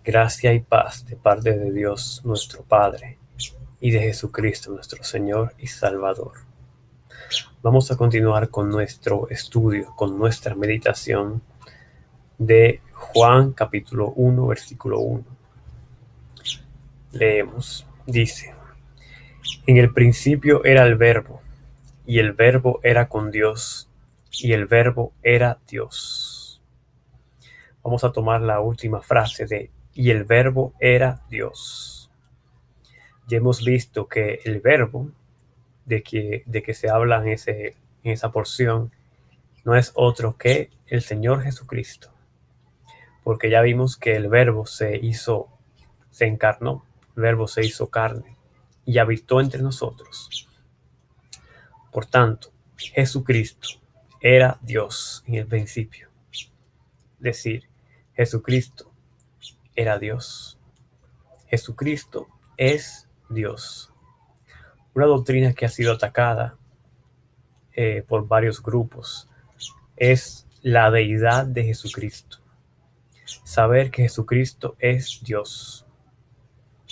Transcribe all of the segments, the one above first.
Gracia y paz de parte de Dios nuestro Padre y de Jesucristo nuestro Señor y Salvador. Vamos a continuar con nuestro estudio, con nuestra meditación de Juan capítulo 1, versículo 1. Leemos, dice: En el principio era el Verbo, y el Verbo era con Dios, y el Verbo era Dios. Vamos a tomar la última frase de y el Verbo era Dios. Ya hemos visto que el Verbo de que se habla en esa porción no es otro que el Señor Jesucristo, porque ya vimos que el Verbo se encarnó, el Verbo se hizo carne y habitó entre nosotros. Por tanto, Jesucristo era Dios en el principio. Es decir, Jesucristo era Dios. Jesucristo es Dios. Una doctrina que ha sido atacada por varios grupos es la deidad de Jesucristo. Saber que Jesucristo es Dios,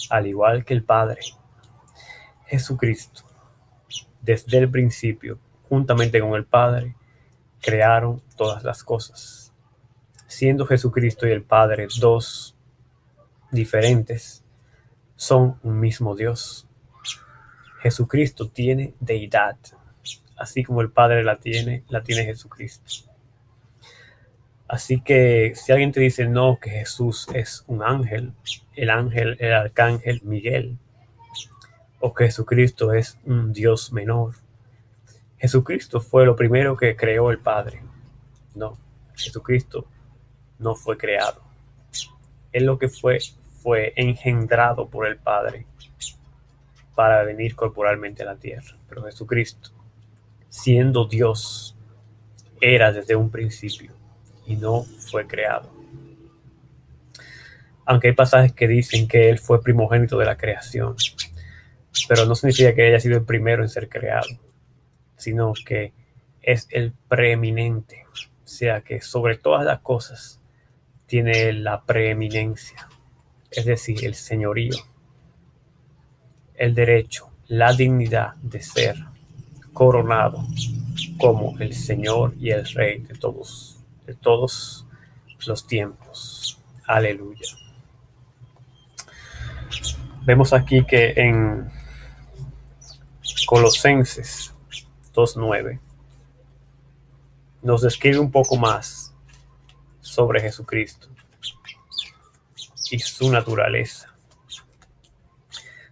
al igual que el Padre. Jesucristo, desde el principio, juntamente con el Padre, crearon todas las cosas. Siendo Jesucristo y el Padre dos diferentes, son un mismo Dios. Jesucristo tiene deidad, así como el Padre la tiene Jesucristo. Así que si alguien te dice no, que Jesús es un ángel, el arcángel Miguel, o que Jesucristo es un Dios menor, Jesucristo fue lo primero que creó el Padre. No, Jesucristo no fue creado. Él lo que fue engendrado por el Padre para venir corporalmente a la tierra. Pero Jesucristo, siendo Dios, era desde un principio y no fue creado. Aunque hay pasajes que dicen que Él fue primogénito de la creación, pero no significa que haya sido el primero en ser creado, sino que es el preeminente, o sea que sobre todas las cosas tiene la preeminencia, es decir, el señorío, el derecho, la dignidad de ser coronado como el Señor y el Rey de todos los tiempos. Aleluya. Vemos aquí que en Colosenses 2:9 nos describe un poco más sobre Jesucristo y su naturaleza.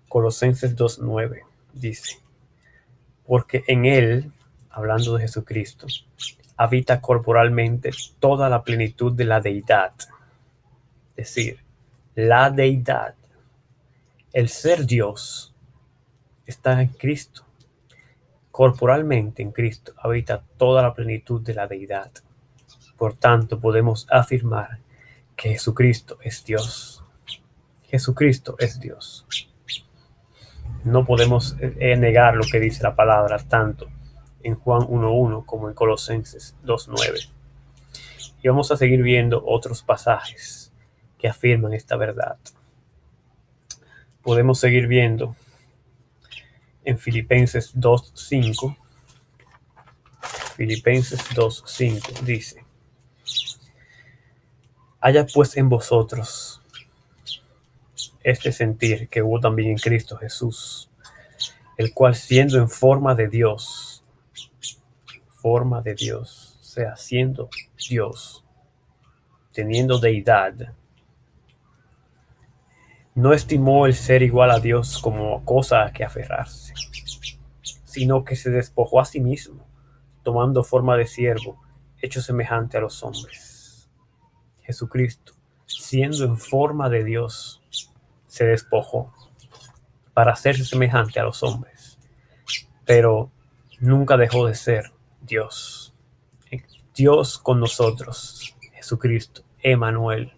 Colosenses 2:9 dice: porque en Él, hablando de Jesucristo, habita corporalmente toda la plenitud de la deidad. Es decir, la deidad, el ser Dios, está en Cristo. Corporalmente en Cristo habita toda la plenitud de la deidad. Por tanto, podemos afirmar que Jesucristo es Dios. Jesucristo es Dios. No podemos negar lo que dice la palabra tanto en Juan 1:1 como en Colosenses 2:9. Y vamos a seguir viendo otros pasajes que afirman esta verdad. Podemos seguir viendo en Filipenses 2:5. Filipenses 2:5 dice: haya pues en vosotros este sentir que hubo también en Cristo Jesús, el cual siendo en forma de Dios, o sea, siendo Dios, teniendo deidad, no estimó el ser igual a Dios como cosa a que aferrarse, sino que se despojó a sí mismo, tomando forma de siervo, hecho semejante a los hombres. Jesucristo, siendo en forma de Dios, se despojó para hacerse semejante a los hombres, pero nunca dejó de ser Dios. Dios con nosotros, Jesucristo, Emmanuel.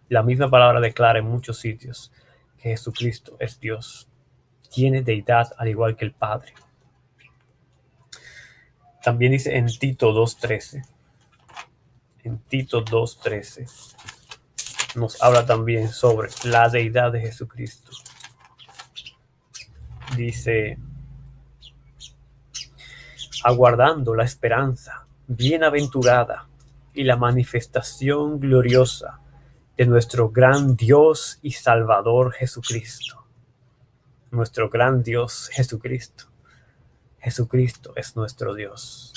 La misma palabra declara en muchos sitios que Jesucristo es Dios. Tiene deidad al igual que el Padre. También dice en Tito 2:13. En Tito 2:13 nos habla también sobre la deidad de Jesucristo. Dice, aguardando la esperanza bienaventurada y la manifestación gloriosa de nuestro gran Dios y Salvador Jesucristo. Nuestro gran Dios Jesucristo. Jesucristo es nuestro Dios.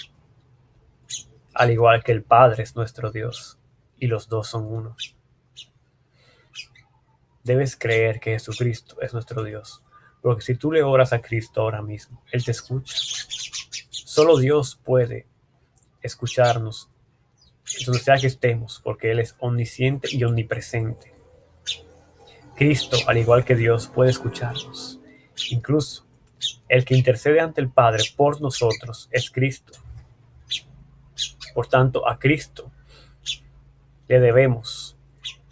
Al igual que el Padre es nuestro Dios. Y los dos son uno. Debes creer que Jesucristo es nuestro Dios. Porque si tú le oras a Cristo ahora mismo, Él te escucha. Solo Dios puede escucharnos donde sea que estemos, porque Él es omnisciente y omnipresente. Cristo, al igual que Dios, puede escucharnos. Incluso el que intercede ante el Padre por nosotros es Cristo. Por tanto, a Cristo le debemos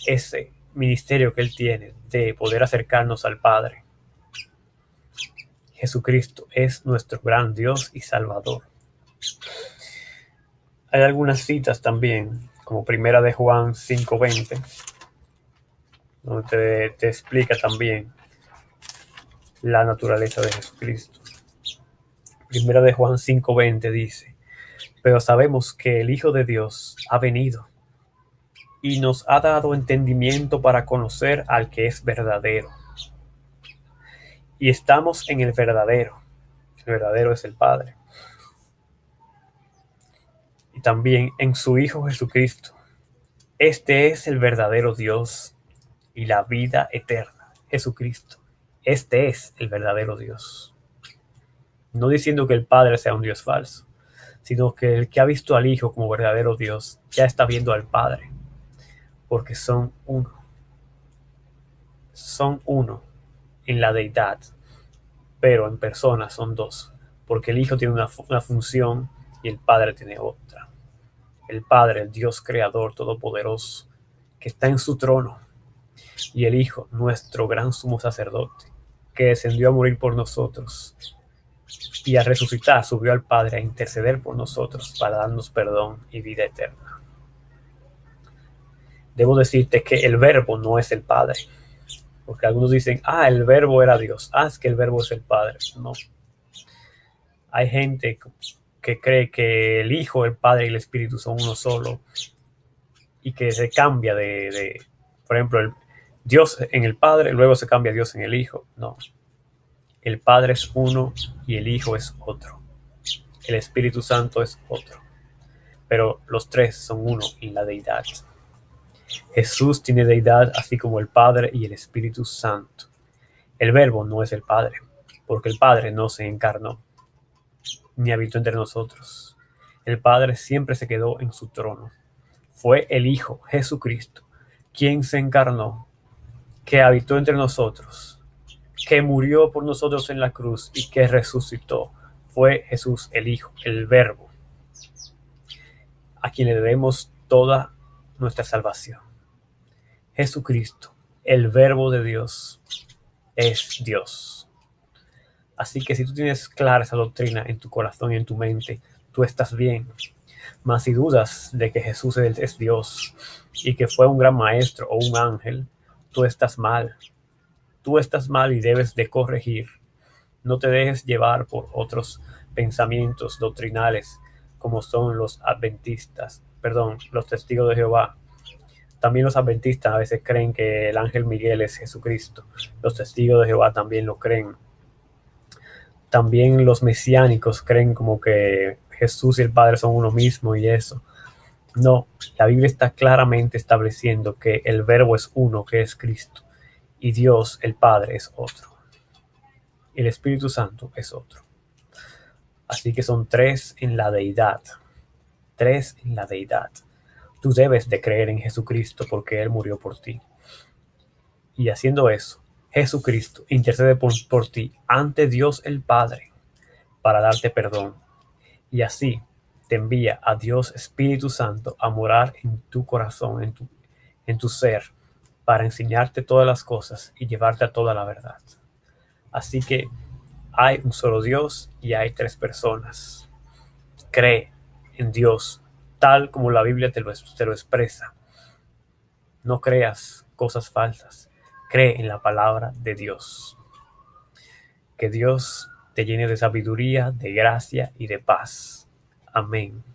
ese ministerio que Él tiene de poder acercarnos al Padre. Jesucristo es nuestro gran Dios y Salvador. Hay algunas citas también, como primera de Juan 5:20, donde te explica también la naturaleza de Jesucristo. Primera de Juan 5:20 dice, pero sabemos que el Hijo de Dios ha venido y nos ha dado entendimiento para conocer al que es verdadero. Y estamos en el verdadero. El verdadero es el Padre. Y también en su Hijo Jesucristo. Este es el verdadero Dios y la vida eterna. Jesucristo. Este es el verdadero Dios. No diciendo que el Padre sea un Dios falso, sino que el que ha visto al Hijo como verdadero Dios ya está viendo al Padre. Porque son uno. Son uno en la deidad, pero en persona son dos, porque el Hijo tiene una función y el Padre tiene otra. El Padre, el Dios creador todopoderoso, que está en su trono, y el Hijo, nuestro gran sumo sacerdote, que descendió a morir por nosotros y a resucitar subió al Padre a interceder por nosotros para darnos perdón y vida eterna. Debo decirte que el Verbo no es el Padre, porque algunos dicen, el Verbo era Dios, es que el Verbo es el Padre. No. Hay gente que cree que el Hijo, el Padre y el Espíritu son uno solo y que se cambia por ejemplo, Dios en el Padre, luego se cambia Dios en el Hijo. No. El Padre es uno y el Hijo es otro. El Espíritu Santo es otro. Pero los tres son uno en la deidad. Jesús tiene deidad así como el Padre y el Espíritu Santo. El Verbo no es el Padre, porque el Padre no se encarnó ni habitó entre nosotros. El Padre siempre se quedó en su trono. Fue el Hijo, Jesucristo, quien se encarnó, que habitó entre nosotros, que murió por nosotros en la cruz y que resucitó. Fue Jesús el Hijo, el Verbo, a quien le debemos toda nuestra salvación. Jesucristo, el Verbo de Dios, es Dios. Así que si tú tienes clara esa doctrina en tu corazón y en tu mente, tú estás bien. Mas si dudas de que Jesús es Dios y que fue un gran maestro o un ángel, tú estás mal. Tú estás mal y debes de corregir. No te dejes llevar por otros pensamientos doctrinales como son los los testigos de Jehová. También los adventistas a veces creen que el ángel Miguel es Jesucristo. Los testigos de Jehová también lo creen. También los mesiánicos creen como que Jesús y el Padre son uno mismo y eso. No, la Biblia está claramente estableciendo que el Verbo es uno, que es Cristo, y Dios, el Padre, es otro. El Espíritu Santo es otro. Así que son tres en la deidad. Tres en la deidad. Tú debes de creer en Jesucristo porque Él murió por ti. Y haciendo eso, Jesucristo intercede por ti ante Dios el Padre para darte perdón. Y así te envía a Dios Espíritu Santo a morar en tu corazón, en tu ser, para enseñarte todas las cosas y llevarte a toda la verdad. Así que hay un solo Dios y hay tres personas. Cree en Dios tal como la Biblia te lo expresa. No creas cosas falsas. Cree en la palabra de Dios. Que Dios te llene de sabiduría, de gracia y de paz. Amén.